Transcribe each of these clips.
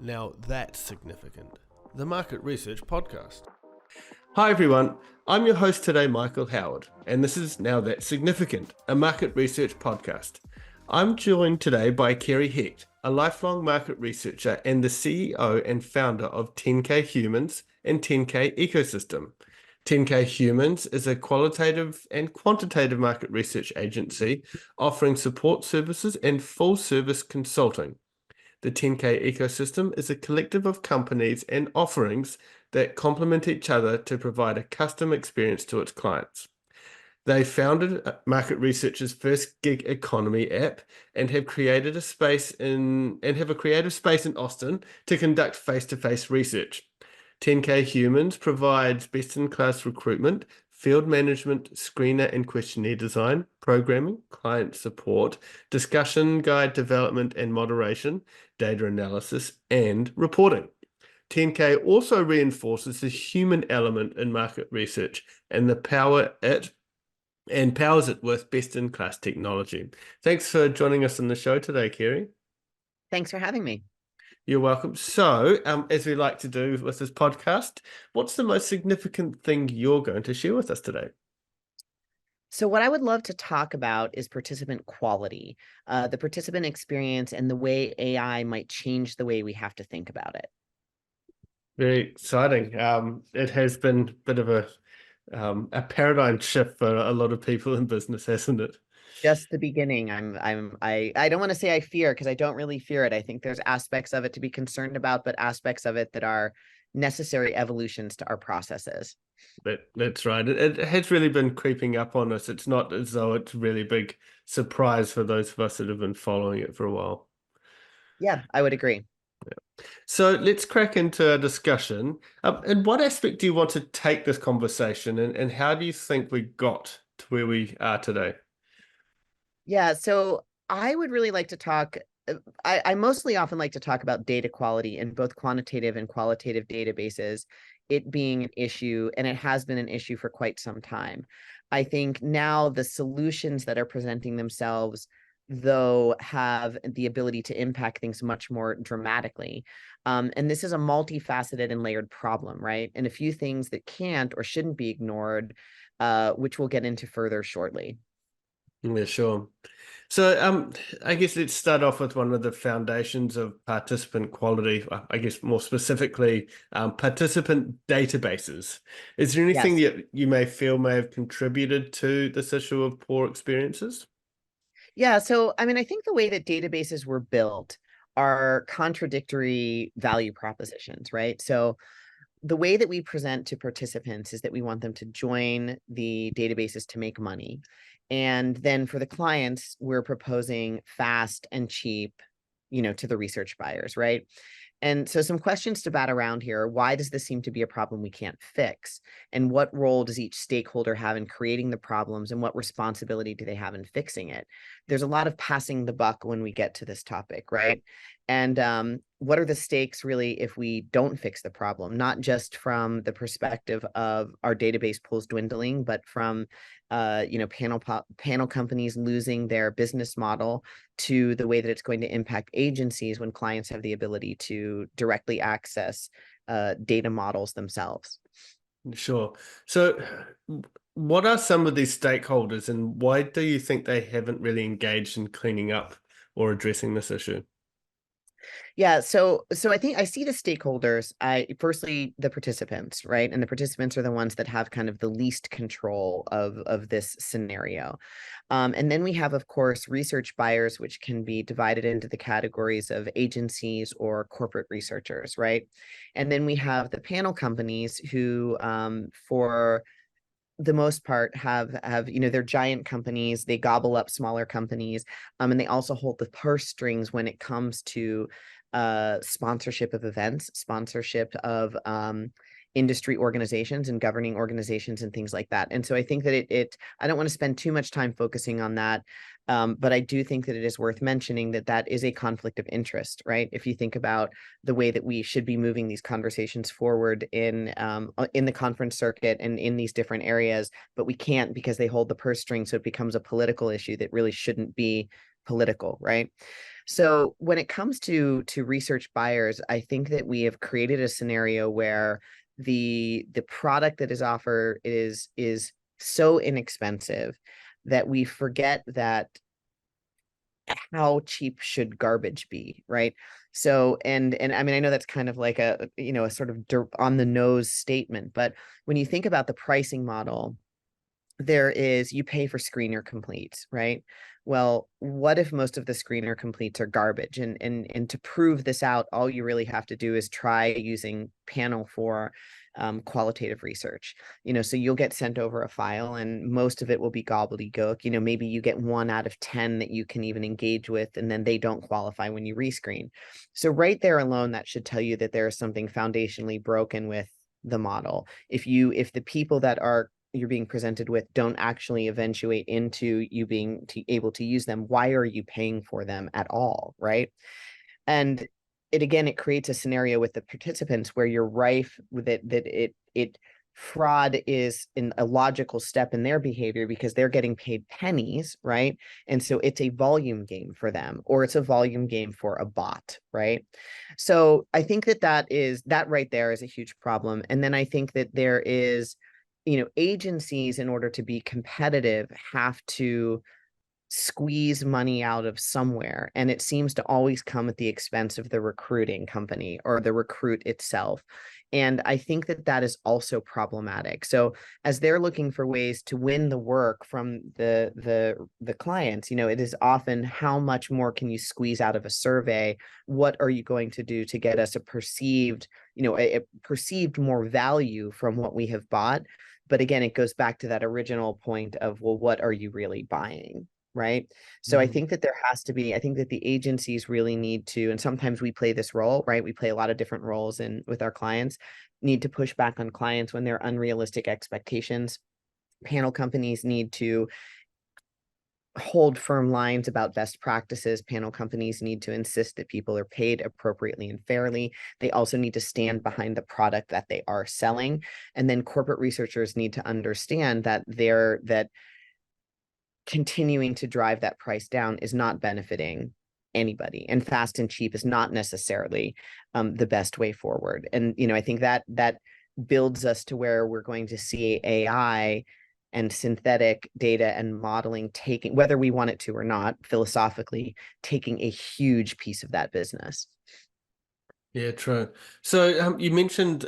Now that's significant. The Market Research Podcast. Hi everyone, I'm your host today, Michael Howard, and this is Now That's Significant, a market research podcast. I'm joined today by Kerry Hecht, a lifelong market researcher and the CEO and founder of 10K Humans and 10K Ecosystem. 10K Humans is a qualitative and quantitative market research agency offering support services and full service consulting. The 10K ecosystem is a collective of companies and offerings that complement each other to provide a custom experience to its clients. They founded Market Research's first gig economy app and have created a creative space in Austin to conduct face-to-face research. 10K Humans provides best-in-class recruitment, field management, screener and questionnaire design, programming, client support, discussion guide development and moderation, data analysis, and reporting. 10K also reinforces the human element in market research and powers it with best-in-class technology. Thanks for joining us on the show today, Kerry. Thanks for having me. You're welcome. So, as we like to do with this podcast, what's the most significant thing you're going to share with us today? So what I would love to talk about is participant quality, the participant experience, and the way AI might change the way we have to think about it. Very exciting. It has been a bit of a paradigm shift for a lot of people in business, hasn't it? Just the beginning. I don't want to say I fear, because I don't really fear it. I think there's aspects of it to be concerned about, but aspects of it that are necessary evolutions to our processes. That's right. It has really been creeping up on us. It's not as though it's a really big surprise for those of us that have been following it for a while. Yeah, I would agree. So let's crack into a discussion. In what aspect do you want to take this conversation, and how do you think we got to where we are today? Yeah, so I would really like to talk. I mostly often like to talk about data quality in both quantitative and qualitative databases, it being an issue, and it has been an issue for quite some time. I think now the solutions that are presenting themselves, though, have the ability to impact things much more dramatically. And this is a multifaceted and layered problem, right? And a few things that can't or shouldn't be ignored, which we'll get into further shortly. Yeah, sure. So, I guess let's start off with one of the foundations of participant quality, I guess more specifically, participant databases. Is there anything Yes. that you may feel may have contributed to this issue of poor experiences? Yeah, so I mean, I think the way that databases were built are contradictory value propositions, right? So the way that we present to participants is that we want them to join the databases to make money. And then for the clients, we're proposing fast and cheap, to the research buyers, right? And so some questions to bat around here. Why does this seem to be a problem we can't fix? And what role does each stakeholder have in creating the problems, and what responsibility do they have in fixing it? There's a lot of passing the buck when we get to this topic, right? And what are the stakes really if we don't fix the problem? Not just from the perspective of our database pools dwindling, but from panel companies losing their business model, to the way that it's going to impact agencies when clients have the ability to directly access data models themselves. Sure. So, what are some of these stakeholders, and why do you think they haven't really engaged in cleaning up or addressing this issue? Yeah, so I think I see the stakeholders. Firstly, the participants, right? And the participants are the ones that have kind of the least control of this scenario. And then we have, of course, research buyers, which can be divided into the categories of agencies or corporate researchers, right? And then we have the panel companies who, for the most part, have they're giant companies. They gobble up smaller companies, and they also hold the purse strings when it comes to sponsorship of events, sponsorship of industry organizations and governing organizations and things like that. And so I think that I don't want to spend too much time focusing on that, but I do think that it is worth mentioning that that is a conflict of interest, right? If you think about the way that we should be moving these conversations forward in the conference circuit and in these different areas, but we can't because they hold the purse string, so it becomes a political issue that really shouldn't be political, right? So when it comes to research buyers, I think that we have created a scenario where the product that is offered is so inexpensive that we forget that how cheap should garbage be, right? So and I mean, I know that's kind of like a a sort of on the nose statement, but when you think about the pricing model, there is, you pay for screener completes, right? Well, what if most of the screener completes are garbage? And to prove this out, all you really have to do is try using panel for qualitative research. So you'll get sent over a file, and most of it will be gobbledygook. Maybe you get 1 out of 10 that you can even engage with, and then they don't qualify when you rescreen. So right there alone, that should tell you that there is something foundationally broken with the model. If the people that you're being presented with don't actually eventuate into you being able to use them, why are you paying for them at all, right? And it creates a scenario with the participants where you're rife with it fraud is in a logical step in their behavior because they're getting paid pennies, right? And so it's a volume game for them, or it's a volume game for a bot, right? So I think that right there is a huge problem. And then I think that there is, agencies, in order to be competitive, have to squeeze money out of somewhere, and it seems to always come at the expense of the recruiting company or the recruit itself. And I think that is also problematic. So as they're looking for ways to win the work from the clients, it is often, how much more can you squeeze out of a survey? What are you going to do to get us a perceived more value from what we have bought? But again, it goes back to that original point of, well, what are you really buying? Right. So I think that I think that the agencies really need to, and sometimes we play this role, right? We play a lot of different roles with our clients, need to push back on clients when they're unrealistic expectations. Panel companies need to hold firm lines about best practices. Panel companies need to insist that people are paid appropriately and fairly. They also need to stand behind the product that they are selling. And then corporate researchers need to understand that continuing to drive that price down is not benefiting anybody, and fast and cheap is not necessarily the best way forward. And I think that builds us to where we're going to see AI and synthetic data and modeling taking, whether we want it to or not, philosophically, taking a huge piece of that business. Yeah, true. So you mentioned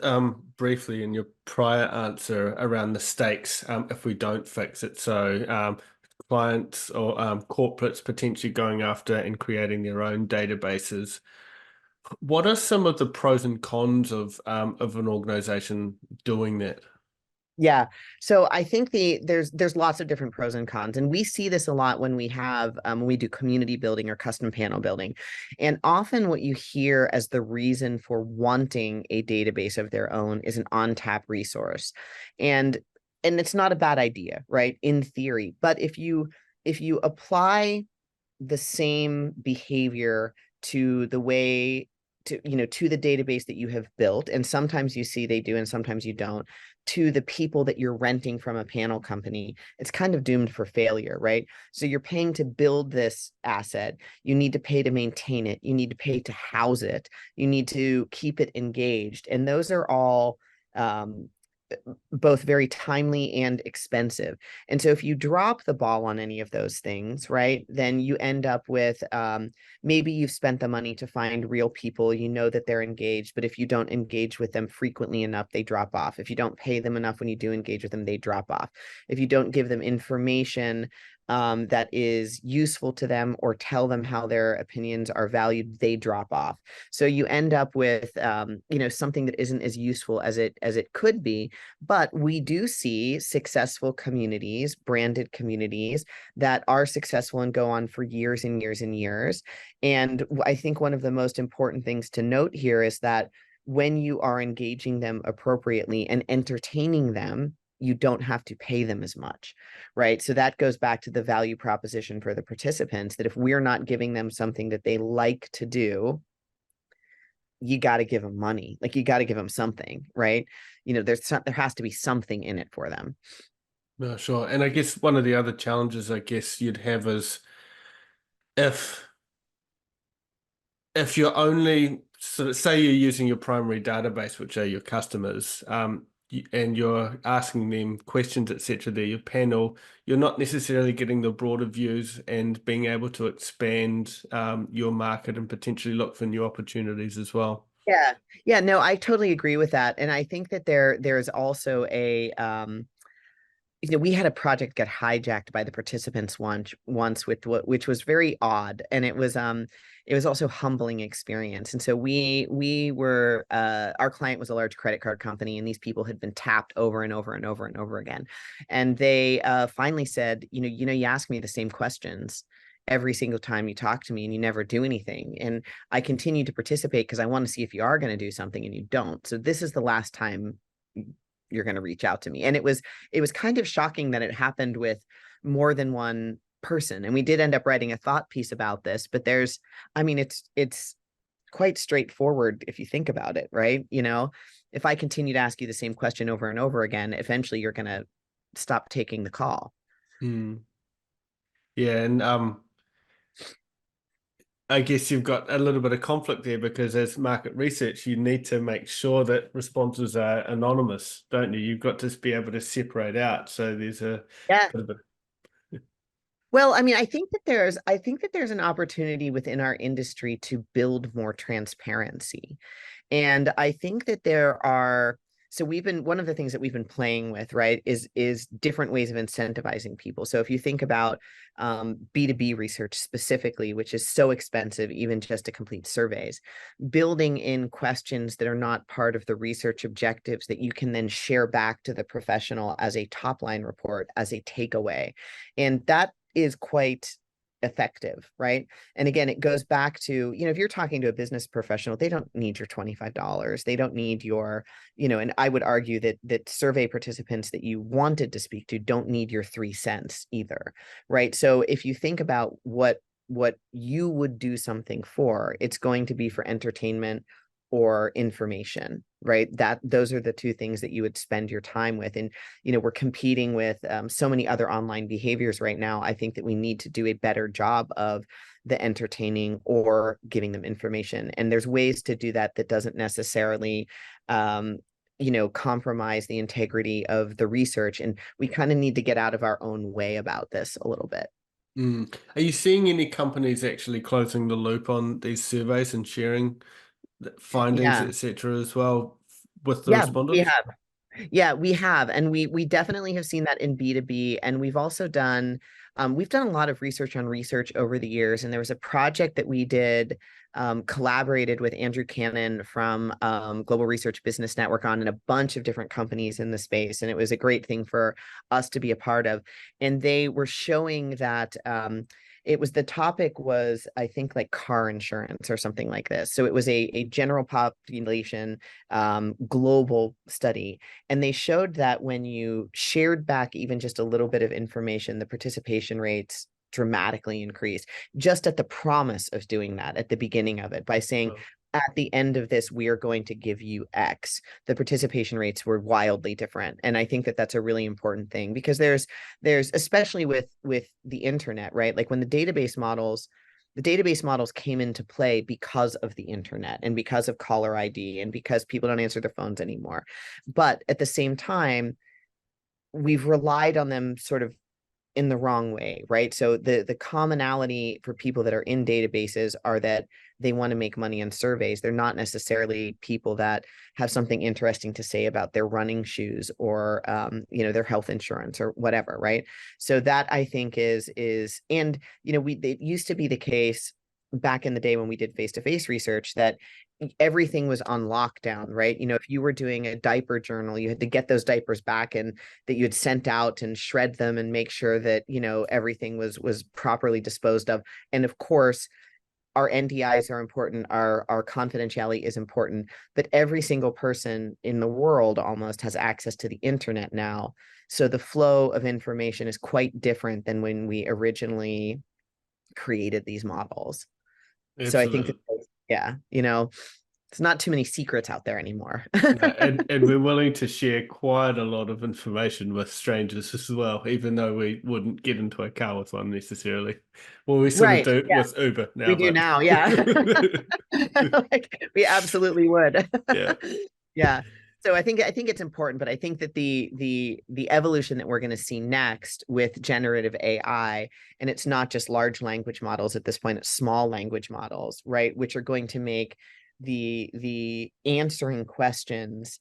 briefly in your prior answer around the stakes if we don't fix it. So clients or corporates potentially going after and creating their own databases. What are some of the pros and cons of an organization doing that? Yeah. So I think there's lots of different pros and cons, and we see this a lot when we do community building or custom panel building. And often what you hear as the reason for wanting a database of their own is an on-tap resource. And it's not a bad idea, right? In theory, but if you apply the same behavior to the way to the database that you have built, and sometimes you see they do and sometimes you don't, to the people that you're renting from a panel company, it's kind of doomed for failure, right? So you're paying to build this asset, you need to pay to maintain it, you need to pay to house it, you need to keep it engaged, and those are all both very timely and expensive. And so if you drop the ball on any of those things, right, then you end up with maybe you've spent the money to find real people, that they're engaged, but if you don't engage with them frequently enough, they drop off. If you don't pay them enough when you do engage with them, they drop off. If you don't give them information that is useful to them or tell them how their opinions are valued, they drop off. So you end up with something that isn't as useful as it could be. But we do see successful communities, branded communities that are successful and go on for years and years and years. And I think one of the most important things to note here is that when you are engaging them appropriately and entertaining them, you don't have to pay them as much, right? So that goes back to the value proposition for the participants, that if we're not giving them something that they like to do, you got to give them money. Like, you got to give them something, right? There has to be something in it for them. No, sure. And I guess one of the other challenges I guess you'd have is if you're only sort of say you're using your primary database, which are your customers, and you're asking them questions, etc., they're your panel, you're not necessarily getting the broader views and being able to expand your market and potentially look for new opportunities as well. Yeah. Yeah, no, I totally agree with that. And I think that there's also a we had a project get hijacked by the participants once with which was very odd, and it was also humbling experience. And so we were our client was a large credit card company, and these people had been tapped over and over and over and over again, and they finally said, you ask me the same questions every single time you talk to me and you never do anything, and I continue to participate because I want to see if you are going to do something, and you don't. So this is the last time you're going to reach out to me. And it was kind of shocking that it happened with more than one person. And we did end up writing a thought piece about this, but it's quite straightforward if you think about it, right? If I continue to ask you the same question over and over again, eventually you're going to stop taking the call. Yeah, and I guess you've got a little bit of conflict there because as market research, you need to make sure that responses are anonymous, don't you? You've got to be able to separate out. So there's a Yeah. bit of a Well, I think that there's an opportunity within our industry to build more transparency. And I think that one of the things that we've been playing with, right, is different ways of incentivizing people. So if you think about B2B research specifically, which is so expensive, even just to complete surveys, building in questions that are not part of the research objectives that you can then share back to the professional as a top line report, as a takeaway. And that is quite effective, right? And again, it goes back to, if you're talking to a business professional, they don't need your $25. They don't need your, and I would argue that survey participants that you wanted to speak to don't need your 3 cents either, right? So if you think about what you would do something for, it's going to be for entertainment or information, right? Those are the two things that you would spend your time with. And we're competing with so many other online behaviors right now. I think that we need to do a better job of the entertaining or giving them information, and there's ways to do that doesn't necessarily compromise the integrity of the research. And we kind of need to get out of our own way about this a little bit. Are you seeing any companies actually closing the loop on these surveys and sharing findings, Yeah. etc., as well with the Yeah, we respondents? have. Yeah, we have. And we definitely have seen that in B2B. And we've done a lot of research on research over the years. And there was a project that we did, collaborated with Andrew Cannon from Global Research Business Network on, and a bunch of different companies in the space. And it was a great thing for us to be a part of. And they were showing that the topic was, I think, like car insurance or something like this. So it was a general population global study. And they showed that when you shared back even just a little bit of information, the participation rates dramatically increased just at the promise of doing that at the beginning of it, by saying, at the end of this, we are going to give you X. The participation rates were wildly different. And I think that that's a really important thing, because there's especially with the internet, right? Like when the database models came into play because of the internet and because of caller ID and because people don't answer their phones anymore. But at the same time, we've relied on them sort of in the wrong way, right? So the commonality for people that are in databases are that they want to make money on surveys. They're not necessarily people that have something interesting to say about their running shoes or their health insurance or whatever, right? So that, I think, is and it used to be the case back in the day when we did face-to-face research that everything was on lockdown, right? If you were doing a diaper journal, you had to get those diapers back and that you had sent out and shred them and make sure that, everything was properly disposed of. And of course, our NDIs are important, our confidentiality is important, but every single person in the world almost has access to the internet now. So the flow of information is quite different than when we originally created these models. So I think Absolutely. that, yeah, It's not too many secrets out there anymore. No, and we're willing to share quite a lot of information with strangers as well, even though we wouldn't get into a car with one necessarily. Well, we sort of Right. do Yeah. with Uber We now, do but now. Yeah. Like, we absolutely would. yeah. Yeah. So I think it's important, but I think that the evolution that we're going to see next with generative AI, and it's not just large language models at this point, it's small language models, right? Which are going to make the answering questions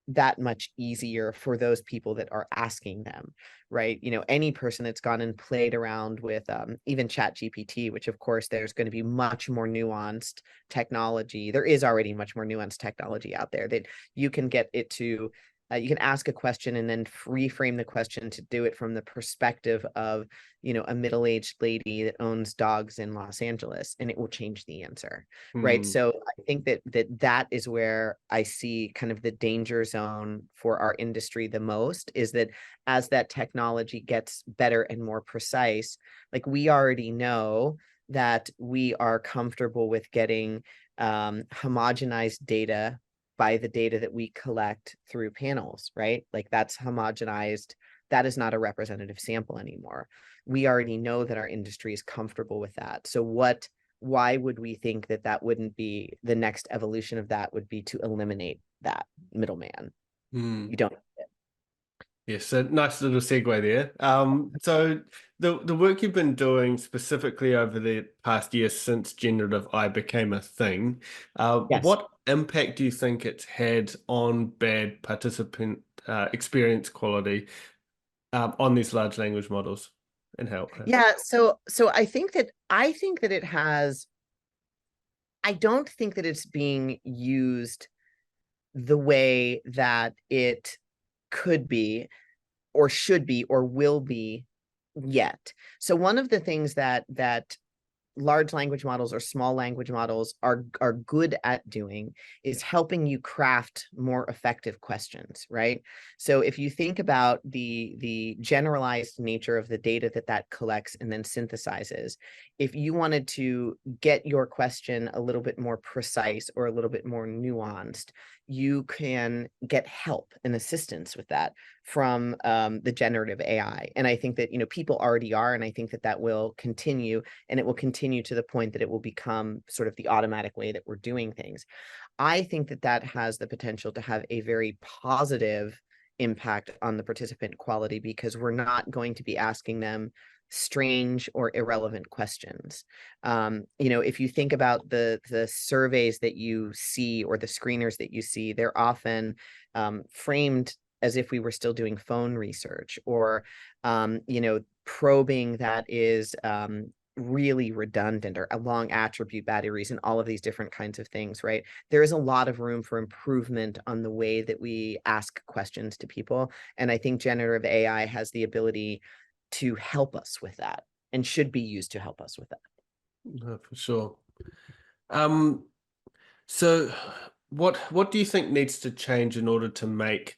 that much easier for those people that are asking them, right? Any person that's gone and played around with even Chat GPT, which of course there's going to be much more nuanced technology. There is already much more nuanced technology out there that you can get it to, you can ask a question and then reframe the question to do it from the perspective of, a middle-aged lady that owns dogs in Los Angeles, and it will change the answer, right? Hmm. So I think that is where I see kind of the danger zone for our industry the most, is that as that technology gets better and more precise, like we already know that we are comfortable with getting homogenized data by the data that we collect through panels, right? Like that's homogenized. That is not a representative sample anymore. We already know that our industry is comfortable with that. So why would we think that that wouldn't be the next evolution of that would be to eliminate that middleman? Hmm. You don't. Yes, a nice little segue there. So the work you've been doing specifically over the past year since generative AI became a thing, Yes. what impact do you think it's had on bad participant experience quality on these large language models, and how? Yeah. So I think that it has, I don't think that it's being used the way that it could be or should be or will be yet. So one of the things that large language models or small language models are good at doing is helping you craft more effective questions, right? So if you think about the generalized nature of the data that collects and then synthesizes, if you wanted to get your question a little bit more precise or a little bit more nuanced, you can get help and assistance with that from the generative AI. And I think that people already are, and I think that will continue, and it will continue to the point that it will become sort of the automatic way that we're doing things. I think that has the potential to have a very positive impact on the participant quality, because we're not going to be asking them strange or irrelevant questions. If you think about the surveys that you see or the screeners that you see, they're often framed as if we were still doing phone research, or probing that is really redundant, or a long attribute batteries, and all of these different kinds of things, right? There is a lot of room for improvement on the way that we ask questions to people. And I think generative AI has the ability to help us with that, and should be used to help us with that. No, for sure. Um, so what do you think needs to change in order to make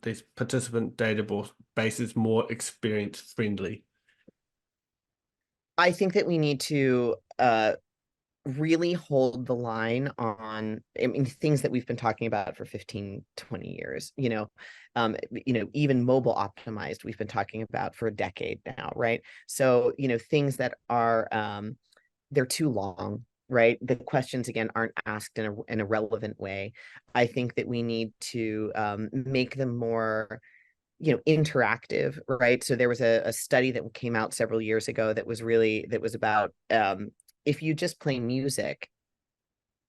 these participant databases more experience friendly? I think that we need to really hold the line on, I mean, things that we've been talking about for 15, 20 years, even mobile optimized, we've been talking about for a decade now, right? So, things that are, they're too long, right? The questions, again, aren't asked in a relevant way. I think that we need to make them more interactive, right? So there was a study that came out several years ago that was about if you just play music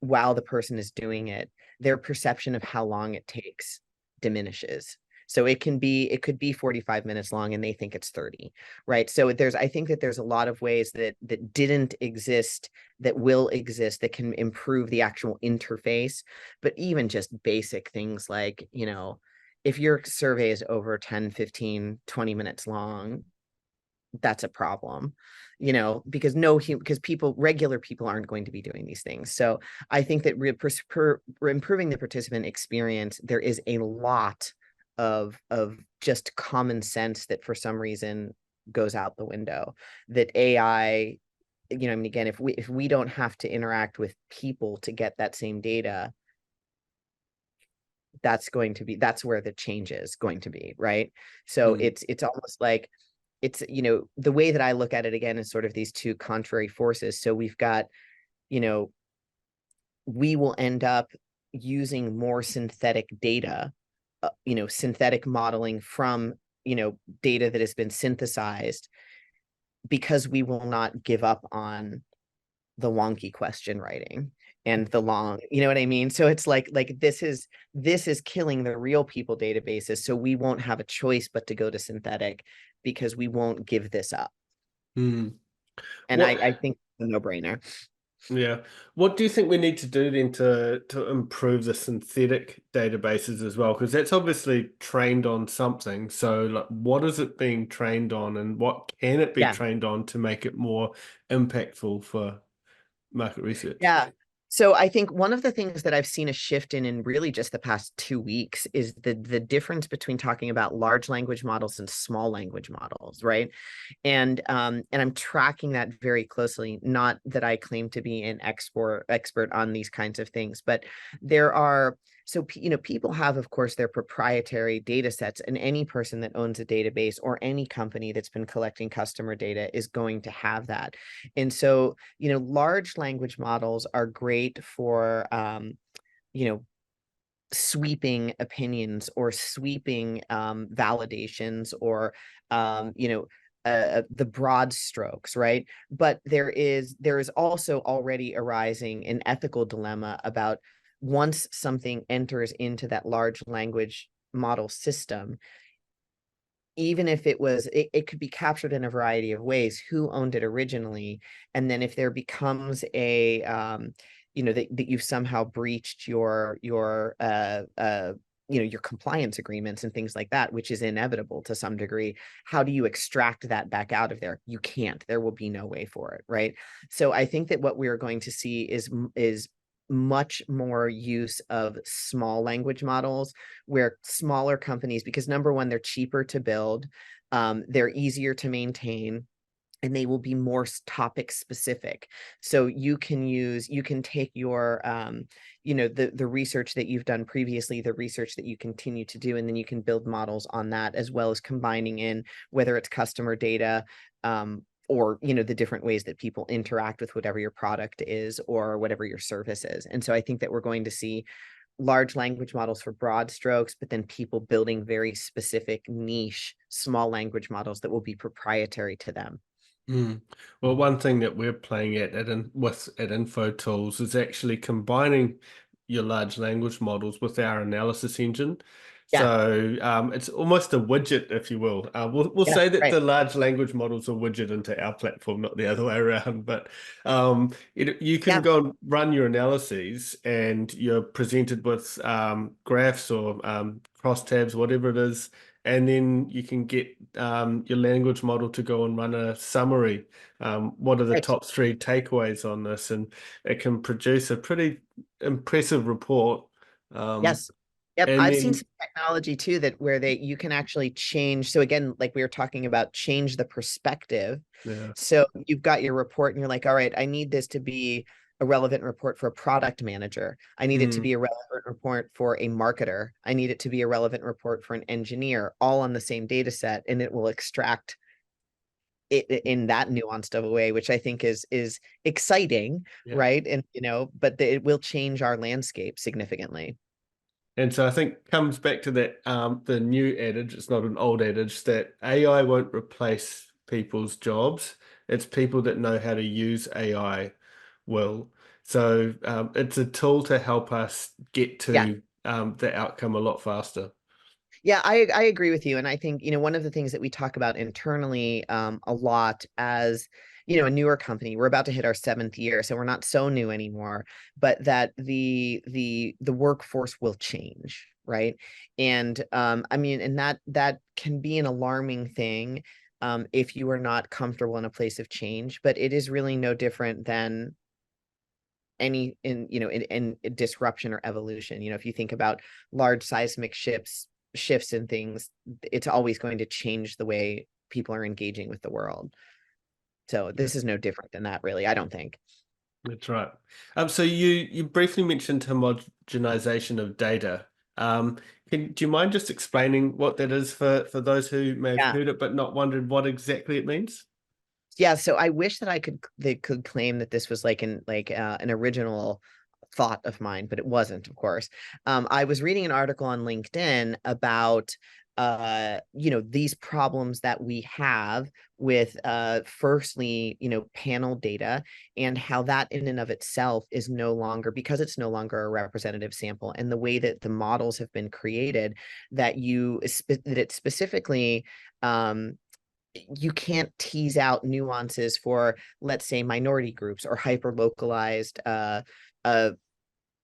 while the person is doing it, their perception of how long it takes diminishes. So it could be 45 minutes long and they think it's 30, right? So I think that there's a lot of ways that didn't exist, that will exist, that can improve the actual interface. But even just basic things like, if your survey is over 10, 15, 20 minutes long, that's a problem, because regular people aren't going to be doing these things. So I think that improving the participant experience, there is a lot of just common sense that for some reason goes out the window, that AI I mean, again, if we don't have to interact with people to get that same data, that's where the change is going to be, right? So it's almost like it's, the way that I look at it again is sort of these two contrary forces. So we've got, you know, we will end up using more synthetic data, synthetic modeling from, data that has been synthesized, because we will not give up on the wonky question writing and the long, you know what I mean? So it's like this is killing the real people databases. So we won't have a choice but to go to synthetic, because we won't give this up. Mm. And What? I think it's a no-brainer. Yeah. What do you think we need to do then to improve the synthetic databases as well? Because that's obviously trained on something. So, like, what is it being trained on, and what can it be Yeah. trained on to make it more impactful for market research? Yeah. So I think one of the things that I've seen a shift in really just the past 2 weeks is the difference between talking about large language models and small language models, right? And I'm tracking that very closely. Not that I claim to be an expert on these kinds of things, but there are, so people have, of course, their proprietary data sets, and any person that owns a database or any company that's been collecting customer data is going to have that. And so, large language models are great for you know sweeping opinions or sweeping validations, or the broad strokes, right? But there is also already arising an ethical dilemma about, once something enters into that large language model system, even if it could be captured in a variety of ways, who owned it originally. And then if there becomes a that you've somehow breached your compliance agreements and things like that, which is inevitable to some degree, how do you extract that back out of there? You can't. There will be no way for it, right? So I think that what we're going to see is much more use of small language models, where smaller companies, because number one, they're cheaper to build, they're easier to maintain, and they will be more topic specific. So you can take your the research that you've done previously, the research that you continue to do, and then you can build models on that, as well as combining in whether it's customer data, or the different ways that people interact with whatever your product is or whatever your service is. And so I think that we're going to see large language models for broad strokes, but then people building very specific niche small language models that will be proprietary to them. Mm. Well, one thing that we're playing at Info Tools is actually combining your large language models with our analysis engine. Yeah. So it's almost a widget, if you will. We'll Yeah. say that Right. the large language models are widget into our platform, not the other way around. But you can Yeah. go and run your analyses, and you're presented with graphs or crosstabs, whatever it is, and then you can get your language model to go and run a summary. What are the Right. top three takeaways on this? And it can produce a pretty impressive report. Um, Yes. Yep. and I've seen then, some technology too that where you can actually change. So again, like we were talking about, change the perspective. yeah, So you've got your report and you're like, all right, I need this to be a relevant report for a product manager. I need it to mm, be a relevant report for a marketer. I need it to be a relevant report for an engineer, all on the same data set, and it will extract it in that nuanced of a way, which I think is exciting, yeah. right? And but it will change our landscape significantly. And so I think comes back to that the new adage, it's not an old adage, that AI won't replace people's jobs. It's people that know how to use AI will. So it's a tool to help us get Yeah. to the outcome a lot faster. Yeah, I agree with you. And I think, one of the things that we talk about internally a lot as, a newer company, we're about to hit our 7th year, so we're not so new anymore, but that the workforce will change, right? And I mean, and that can be an alarming thing if you are not comfortable in a place of change, but it is really no different than any in disruption or evolution. If you think about large seismic shifts and things, it's always going to change the way people are engaging with the world. So this is no different than that, really, I don't think. That's right. So you briefly mentioned homogenization of data. Do you mind just explaining what that is for those who may have Yeah. heard it but not wondered what exactly it means? Yeah, so I wish that they could claim that this was like an original thought of mine, but it wasn't, of course. I was reading an article on LinkedIn about these problems that we have with firstly, panel data, and how that in and of itself is no longer, because it's no longer a representative sample, and the way that the models have been created, that it specifically you can't tease out nuances for, let's say, minority groups, or hyper localized uh,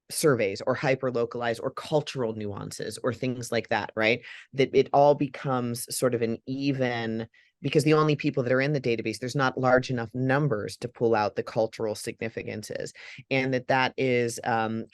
surveys, or hyper localized or cultural nuances, or things like that, right? That it all becomes sort of an even, because the only people that are in the database, there's not large enough numbers to pull out the cultural significances, and that is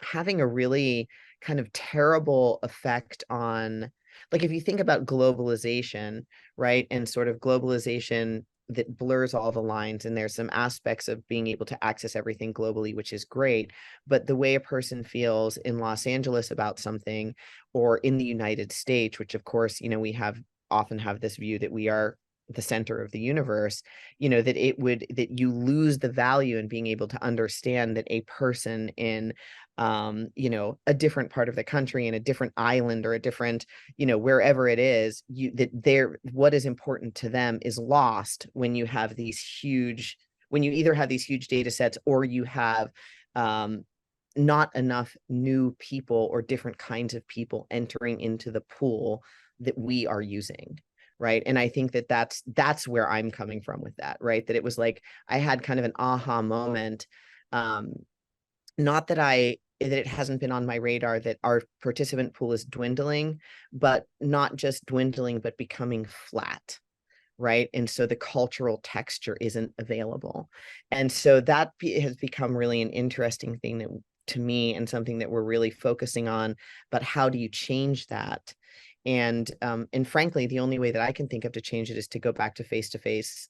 having a really kind of terrible effect on, like, if you think about globalization, right? And sort of globalization that blurs all the lines, and there's some aspects of being able to access everything globally, which is great, but the way a person feels in Los Angeles about something, or in the United States, which of course, we often have this view that we are the center of the universe, that you lose the value in being able to understand that a person in a different part of the country, in a different island, or a different, wherever it is, what is important to them is lost when you have when you either have these huge data sets, or you have not enough new people or different kinds of people entering into the pool that we are using. Right. And I think that that's where I'm coming from with that, right? That it was like I had kind of an aha moment. Not that it hasn't been on my radar that our participant pool is dwindling, but not just dwindling, but becoming flat, right? And so the cultural texture isn't available. And so that has become really an interesting thing that, to me, and something that we're really focusing on. But how do you change that? And frankly, the only way that I can think of to change it is to go back to face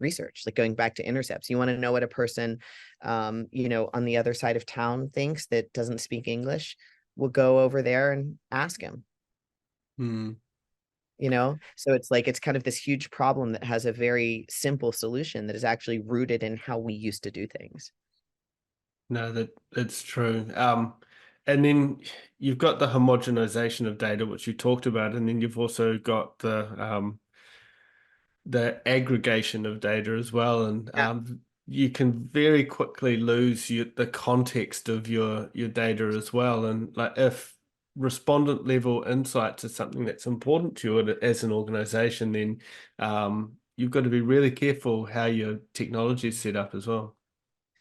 research, like going back to intercepts. You want to know what a person, on the other side of town thinks, that doesn't speak English, we'll go over there and ask him. Hmm. So it's like, it's kind of this huge problem that has a very simple solution that is actually rooted in how we used to do things. No, that's true. And then you've got the homogenization of data, which you talked about, and then you've also got the aggregation of data as well. And Yeah. you can very quickly lose the context of your data as well. And like, if respondent level insights is something that's important to you as an organization, then you've got to be really careful how your technology is set up as well.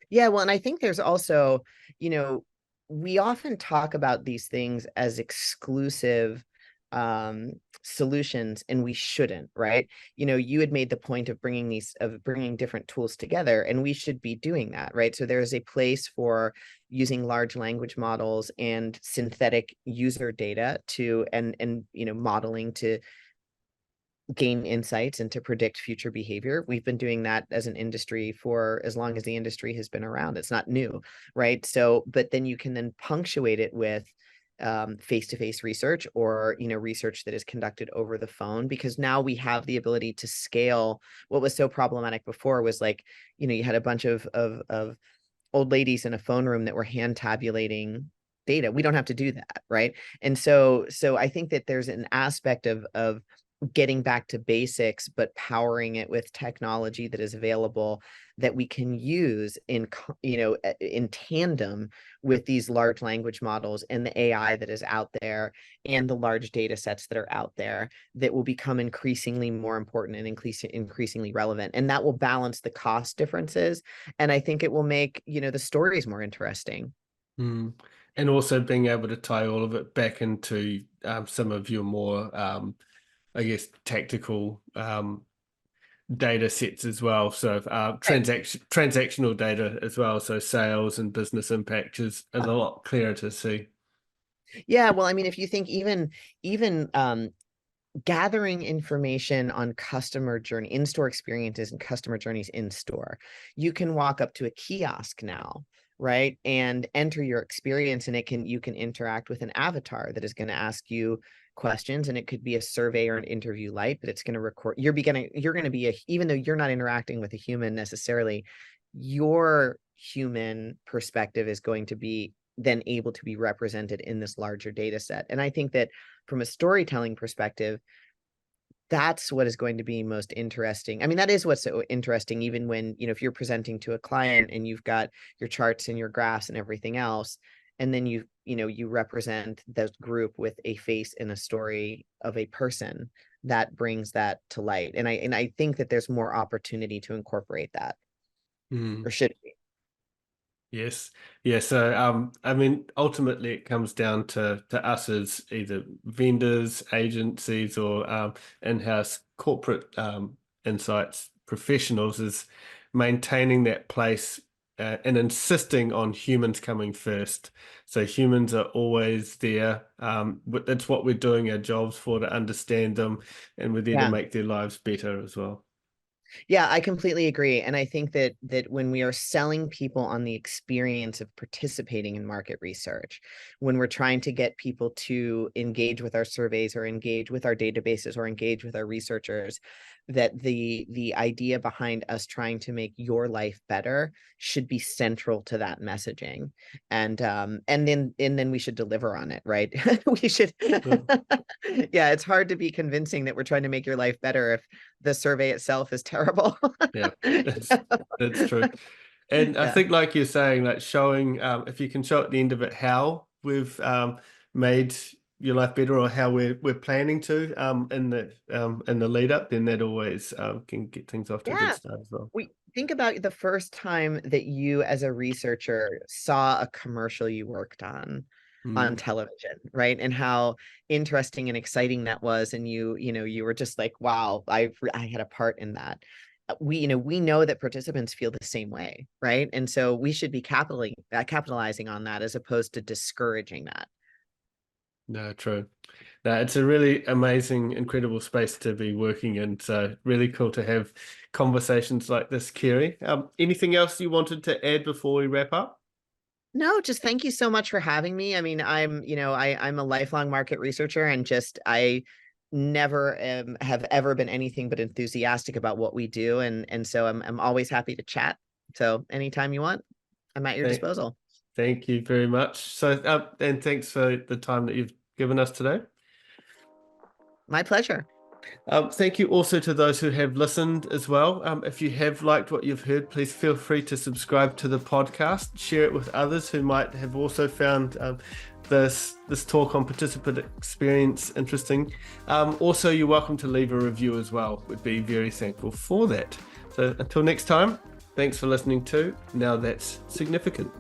Yeah, well, and I think there's also, you know, we often talk about these things as exclusive solutions, and we shouldn't, right? You had made the point of bringing different tools together, and we should be doing that, right? So there is a place for using large language models and synthetic user data to and modeling to gain insights and to predict future behavior. We've been doing that as an industry for as long as the industry has been around. It's not new, right? So, but then you can then punctuate it with face-to-face research, or research that is conducted over the phone, because now we have the ability to scale. What was so problematic before was, like, you had a bunch of old ladies in a phone room that were hand tabulating data. We don't have to do that, right? And so I think that there's an aspect of getting back to basics, but powering it with technology that is available, that we can use in tandem with these large language models and the AI that is out there, and the large data sets that are out there, that will become increasingly more important and increasingly relevant. And that will balance the cost differences. And I think it will make, the stories more interesting. Mm. And also being able to tie all of it back into some of your more, I guess, tactical data sets as well. So Right. transactional data as well. So sales and business impact is a lot clearer to see. Yeah, well, I mean, if you think even gathering information on customer journey, in-store experiences and customer journeys in store. You can walk up to a kiosk now, right, and enter your experience, and you can interact with an avatar that is going to ask you questions, and it could be a survey or an interview light, but it's going to record. You're going to be even though you're not interacting with a human necessarily, your human perspective is going to be then able to be represented in this larger data set. And I think that from a storytelling perspective, that's what is going to be most interesting. I mean, that is what's so interesting, even when, if you're presenting to a client and you've got your charts and your graphs and everything else, and then you represent that group with a face and a story of a person, that brings that to light. And I think that there's more opportunity to incorporate that, or should be. Yes. Yeah. So, I mean, ultimately it comes down to us as either vendors, agencies, or in-house corporate insights professionals, is maintaining that place and insisting on humans coming first. So humans are always there. That's what we're doing our jobs for, to understand them, and we're there to make their lives better as well. Yeah, I completely agree. And I think that when we are selling people on the experience of participating in market research, when we're trying to get people to engage with our surveys or engage with our databases or engage with our researchers, that the idea behind us trying to make your life better should be central to that messaging. And then we should deliver on it, right? We should. Yeah, it's hard to be convincing that we're trying to make your life better if the survey itself is terrible. Yeah, that's true. And I think, like you're saying, like showing, if you can show at the end of it how we've made your life better, or how we're planning to in the lead up, then that always can get things off to a good start as well. We think about the first time that you as a researcher saw a commercial you worked on television, right? And how interesting and exciting that was. And you were just like, wow, I had a part in that. We know that participants feel the same way, right? And so we should be capitalizing on that, as opposed to discouraging that. No, true. No, it's a really amazing, incredible space to be working in. So really cool to have conversations like this, Kerry. Anything else you wanted to add before we wrap up? No, just thank you so much for having me. I mean, I'm a lifelong market researcher, and I never have ever been anything but enthusiastic about what we do. And so I'm always happy to chat. So anytime you want, I'm at your disposal. Thank you very much. So, and thanks for the time that you've given us today. My pleasure. Thank you also to those who have listened as well. If you have liked what you've heard, please feel free to subscribe to the podcast, share it with others who might have also found this talk on participant experience interesting. Also, you're welcome to leave a review as well. We'd be very thankful for that. So until next time, thanks for listening to Now That's Significant.